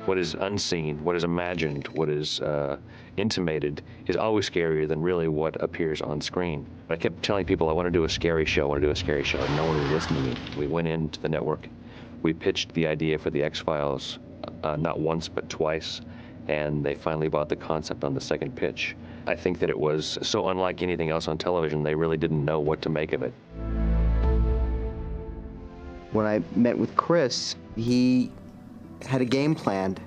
What is unseen, what is imagined, what is intimated is always scarier than really what appears on screen. I kept telling people I want to do a scary show, I want to do a scary show, and no one would listen to me. We went into the network, we pitched the idea for the X-Files not once but twice, and they finally bought the concept on the second pitch. I think that it was so unlike anything else on television, they really didn't know what to make of it. When I met with Chris, he had a game planned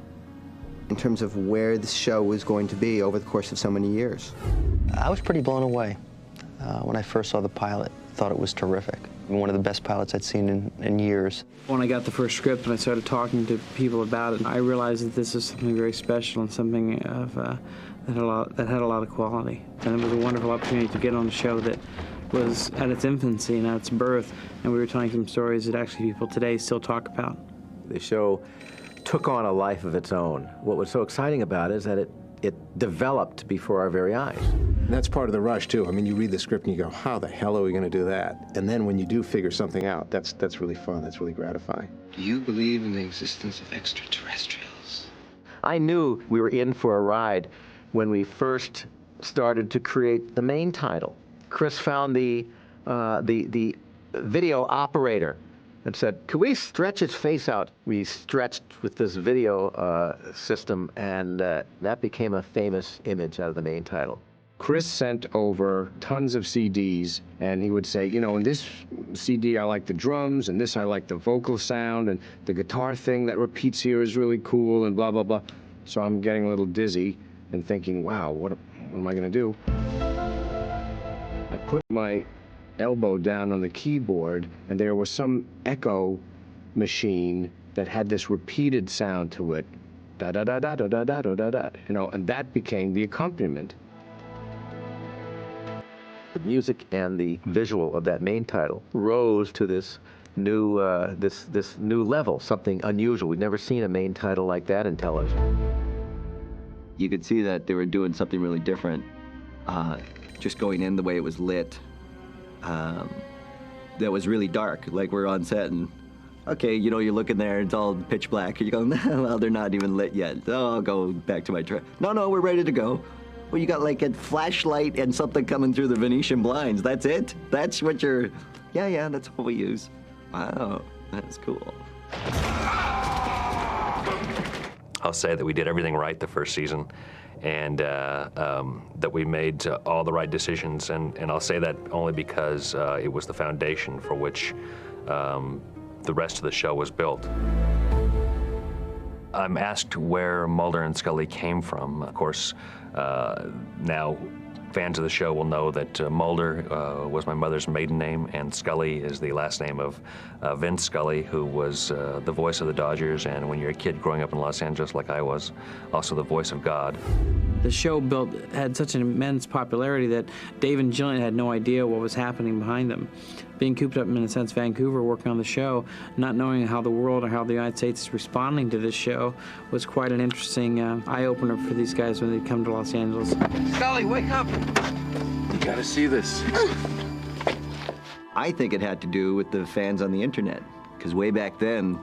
in terms of where the show was going to be over the course of so many years. I was pretty blown away when I first saw the pilot. Thought it was terrific. One of the best pilots I'd seen in years. When I got the first script and I started talking to people about it, I realized that this is something very special and something of, that had a lot of quality. And it was a wonderful opportunity to get on a show that was at its infancy and at its birth, and we were telling some stories that actually people today still talk about. The show took on a life of its own. What was so exciting about it is that it developed before our very eyes. And that's part of the rush, too. I mean, you read the script and you go, how the hell are we going to do that? And then when you do figure something out, that's really fun, that's really gratifying. Do you believe in the existence of extraterrestrials? I knew we were in for a ride when we first started to create the main title. Chris found the video operator and said, could we stretch his face out? We stretched with this video system, and that became a famous image out of the main title. Chris sent over tons of CDs, and he would say, you know, in this CD I like the drums, and this I like the vocal sound, and the guitar thing that repeats here is really cool, and blah, blah, blah. So I'm getting a little dizzy and thinking, wow, what am I gonna do? I put my elbow down on the keyboard, and there was some echo machine that had this repeated sound to it, da da da da da da da da da, you know, and that became the accompaniment. The music and the visual of that main title rose to this new this new level, something unusual. We'd never seen a main title like that in television. You could see that they were doing something really different. Just going in the way it was lit. That was really dark. Like we're on set and, okay, you know, you're looking there, it's all pitch black. And you go, well, they're not even lit yet. Oh, I'll go back to my truck. No, we're ready to go. Well, you got like a flashlight and something coming through the Venetian blinds. That's it? That's what you're, yeah, that's what we use. Wow, that's cool. I'll say that we did everything right the first season, and that we made all the right decisions, and I'll say that only because it was the foundation for which the rest of the show was built. I'm asked where Mulder and Scully came from. Of course, now fans of the show will know that Mulder was my mother's maiden name, and Scully is the last name of Vince Scully, who was the voice of the Dodgers, and when you're a kid growing up in Los Angeles like I was, also the voice of God. The show had such an immense popularity that Dave and Gillian had no idea what was happening behind them. Being cooped up in a sense, Vancouver, working on the show, not knowing how the world or how the United States is responding to this show was quite an interesting eye-opener for these guys when they come to Los Angeles. Scully, wake up! You gotta see this. I think it had to do with the fans on the internet, because way back then,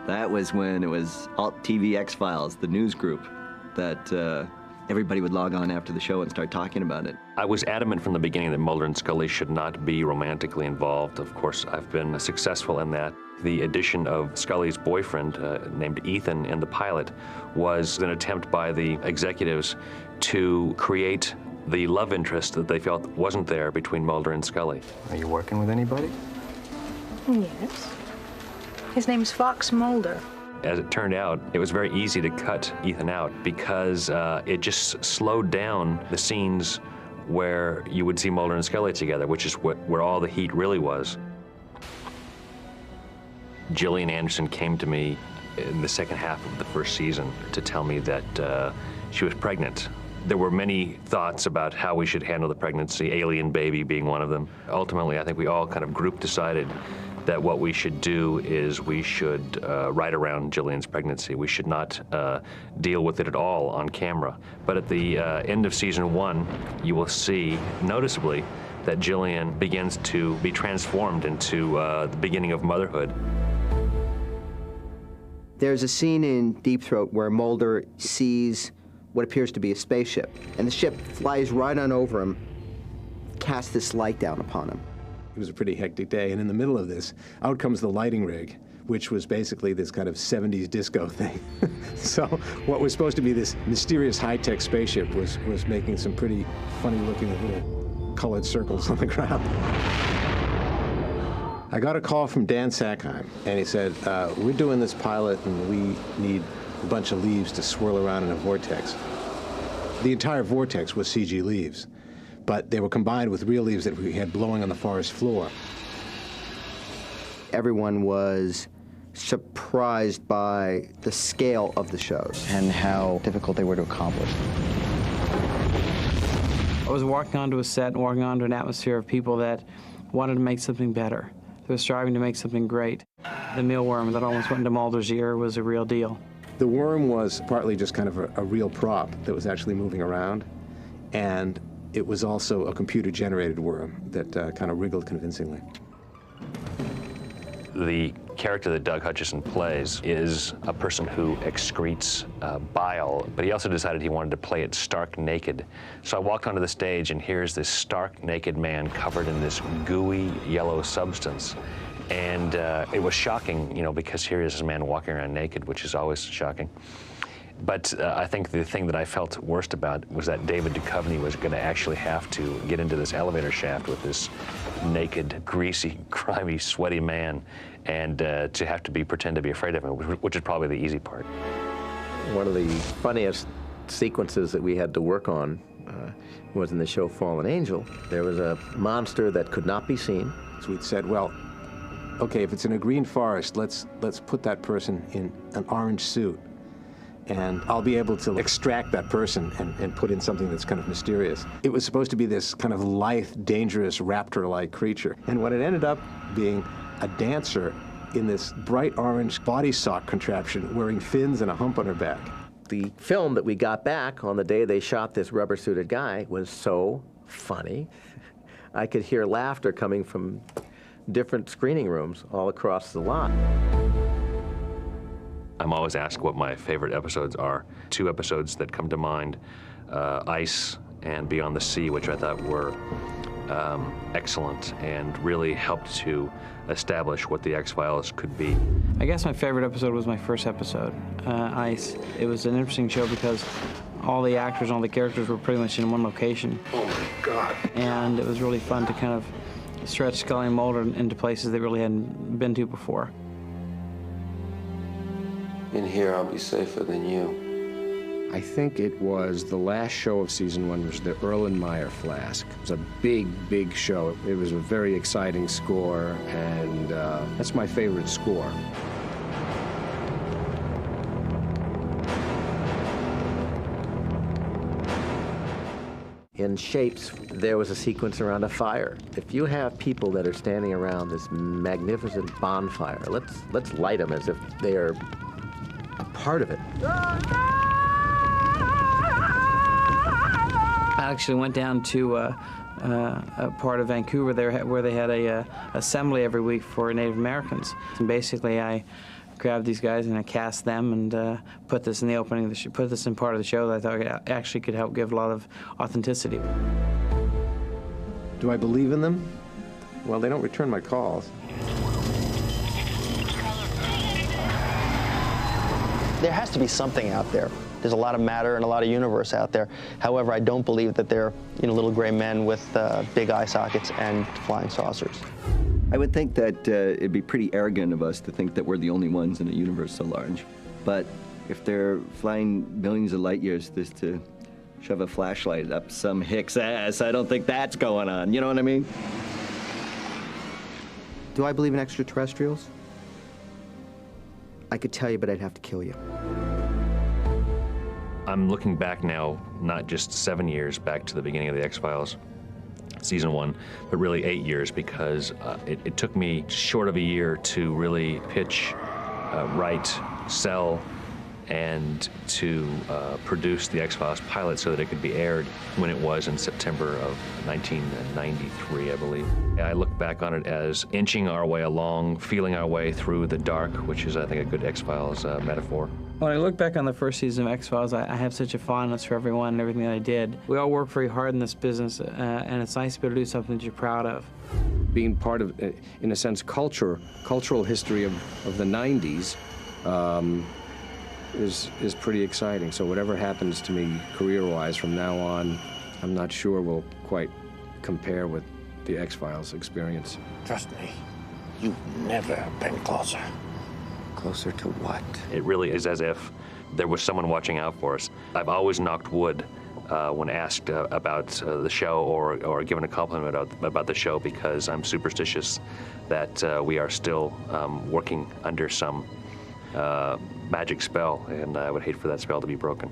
that was when it was Alt TV X-Files, the news group, that everybody would log on after the show and start talking about it. I was adamant from the beginning that Mulder and Scully should not be romantically involved. Of course, I've been successful in that. The addition of Scully's boyfriend, named Ethan, in the pilot was an attempt by the executives to create the love interest that they felt wasn't there between Mulder and Scully. Are you working with anybody? Yes. His name's Fox Mulder. As it turned out, it was very easy to cut Ethan out because it just slowed down the scenes where you would see Mulder and Scully together, which is where all the heat really was. Gillian Anderson came to me in the second half of the first season to tell me that she was pregnant. There were many thoughts about how we should handle the pregnancy, alien baby being one of them. Ultimately, I think we all kind of group decided that what we should do is we should write around Gillian's pregnancy. We should not deal with it at all on camera. But at the end of season 1, you will see noticeably that Gillian begins to be transformed into the beginning of motherhood. There's a scene in Deep Throat where Mulder sees what appears to be a spaceship, and the ship flies right on over him, casts this light down upon him. It was a pretty hectic day, and in the middle of this, out comes the lighting rig, which was basically this kind of 70s disco thing. So what was supposed to be this mysterious high-tech spaceship was making some pretty funny-looking little colored circles on the ground. I got a call from Dan Sackheim, and he said, we're doing this pilot, and we need a bunch of leaves to swirl around in a vortex. The entire vortex was CG leaves, but they were combined with real leaves that we had blowing on the forest floor. Everyone was surprised by the scale of the shows and how difficult they were to accomplish. I was walking onto a set and walking onto an atmosphere of people that wanted to make something better. They were striving to make something great. The mealworm that almost went into Mulder's ear was a real deal. The worm was partly just kind of a real prop that was actually moving around, and it was also a computer-generated worm that kind of wriggled convincingly. The character that Doug Hutchison plays is a person who excretes bile, but he also decided he wanted to play it stark naked. So I walked onto the stage, and here's this stark naked man covered in this gooey yellow substance. And it was shocking, you know, because here is this man walking around naked, which is always shocking. But I think the thing that I felt worst about was that David Duchovny was going to actually have to get into this elevator shaft with this naked, greasy, grimy, sweaty man, and to have to pretend to be afraid of him, which is probably the easy part. One of the funniest sequences that we had to work on was in the show Fallen Angel. There was a monster that could not be seen. So we'd said, well, okay, if it's in a green forest, let's put that person in an orange suit, and I'll be able to extract that person and put in something that's kind of mysterious. It was supposed to be this kind of lithe, dangerous, raptor-like creature. And what it ended up being a dancer in this bright orange body sock contraption wearing fins and a hump on her back. The film that we got back on the day they shot this rubber-suited guy was so funny. I could hear laughter coming from different screening rooms all across the lot. I'm always asked what my favorite episodes are. Two episodes that come to mind, Ice and Beyond the Sea, which I thought were excellent and really helped to establish what the X-Files could be. I guess my favorite episode was my first episode, Ice. It was an interesting show because all the actors and all the characters were pretty much in one location. Oh my God. And it was really fun to kind of stretch Scully and Mulder into places they really hadn't been to before. In here, I'll be safer than you. I think it was the last show of season 1 was the Erlenmeyer Flask. It was a big, big show. It was a very exciting score, and that's my favorite score. In Shapes, there was a sequence around a fire. If you have people that are standing around this magnificent bonfire, let's light them as if they are a part of it. I actually went down to a part of Vancouver there where they had a assembly every week for Native Americans. And basically, I grabbed these guys and I cast them and put this in the opening of the show, put this in part of the show that I thought actually could help give a lot of authenticity. Do I believe in them? Well, they don't return my calls. There has to be something out there. There's a lot of matter and a lot of universe out there. However, I don't believe that they're little gray men with big eye sockets and flying saucers. I would think that it'd be pretty arrogant of us to think that we're the only ones in a universe so large. But if they're flying millions of light years just to shove a flashlight up some hick's ass, I don't think that's going on. You know what I mean? Do I believe in extraterrestrials? I could tell you, but I'd have to kill you. I'm looking back now, not just 7 years back to the beginning of the X-Files, season 1, but really 8 years, because it took me short of a year to really pitch, write, sell, and to produce the X-Files pilot so that it could be aired when it was in September of 1993, I believe. I look back on it as inching our way along, feeling our way through the dark, which is, I think, a good X-Files metaphor. When I look back on the first season of X-Files, I have such a fondness for everyone and everything that I did. We all work very hard in this business, and it's nice to be able to do something that you're proud of. Being part of, in a sense, cultural history of the 90s is pretty exciting. So whatever happens to me career-wise from now on, I'm not sure will quite compare with the X-Files experience. Trust me, you've never been closer. Closer to what? It really is as if there was someone watching out for us. I've always knocked wood when asked about the show or given a compliment about the show, because I'm superstitious that we are still working under some magic spell, and I would hate for that spell to be broken.